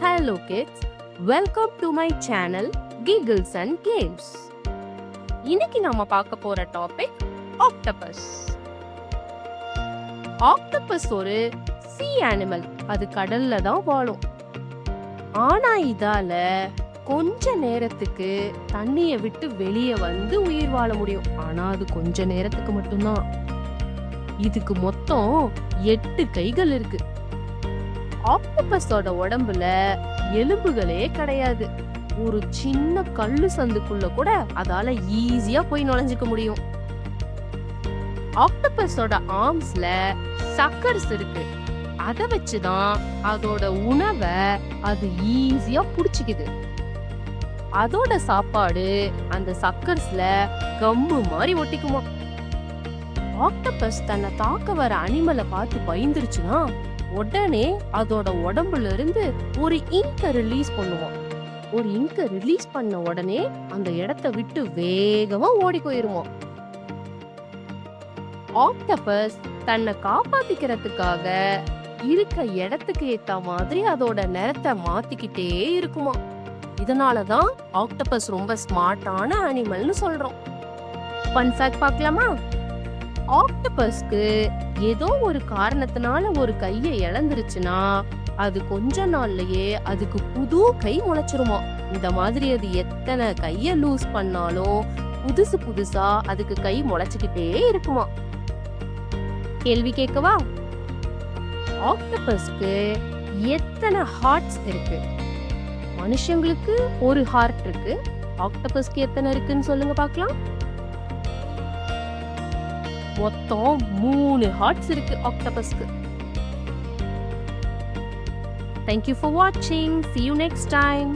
Hello kids, welcome to my channel Giggles and Games. இன்னைக்கு நாம பார்க்க போற டாபிக் ஆக்டோபஸ். ஆக்டோபஸ் ஒரு சீ அனிமல். அது கடல்ல தான் வாழும். ஆனா இதால கொஞ்ச நேரத்துக்கு தண்ணிய விட்டு வெளியே வந்து உயிர் வாழ முடியும். ஆனா அது கொஞ்ச நேரத்துக்கு மட்டும்தான். இதுக்கு மொத்தம் 8 கைகள் இருக்கு. ஆக்டோபஸோட உடம்புல எலும்புகளே கிடையாது. ஒரு சின்ன கல்லு சந்துக்குள்ள கூட அதால ஈஸியா போய் நுழைஞ்சுக்க முடியும். ஆக்டோபஸோட ஆர்ம்ஸ்ல சக்கர்ஸ் இருக்கு. அத வச்சுதான் அதோட உணவை அது ஈஸியா புடிச்சுக்குது. அதோட சாப்பாடு அந்த சக்கர்ஸ்ல கம்மு மாதிரி ஒட்டிக்குமா. ஆக்டோபஸ் தன்னை தாக்க வர அனிமலை பார்த்து பயந்துருச்சுன்னா உடனே அதோட உடம்புல இருந்து ஒரு இங்க ரிலீஸ் பண்ணுவோம். ஒரு இங்க ரிலீஸ் பண்ண உடனே அந்த இடத்தை விட்டு வேகமா ஓடி போயிருவோம். ஆக்டோபஸ் தன்னை காப்பாத்திக்கிறதுக்காக இருக்க இடத்துக்கு ஏத்த மாதிரி அதோட நிறத்தை மாத்திக்கிட்டே இருக்குமா. இதனாலதான் ஆக்டோபஸ் ரொம்ப ஸ்மார்ட்டான அனிமல்னு சொல்றோம். ஃபன் ஃபேக்ட் பார்க்கலாமா? ஆக்டோபஸ்க்கு ஏதோ ஒரு காரணத்தினால ஒரு கையை இழந்துருச்சுன்னா அது கொஞ்ச நாள்லயே அதுக்கு புது கை முளைச்சிருமா. இந்த மாதிரி அது எத்தனை கைய லூஸ் பண்ணாலும் புதுசா அதுக்கு கை முளைச்சுக்கிட்டே இருக்குமா. கேள்வி கேட்கவா? ஆக்டோபஸ்க்கு எத்தனை ஹார்ட்ஸ் இருக்கு? மனுஷங்களுக்கு ஒரு ஹார்ட் இருக்கு. ஆக்டோபஸ்க்கு எத்தனை இருக்குன்னு சொல்லுங்க பார்க்கலாம். மொத்தம் 3 ஹார்ட்ஸ் இருக்கு ஆக்டோபஸ்க்கு. Thank you for watching. See you next time.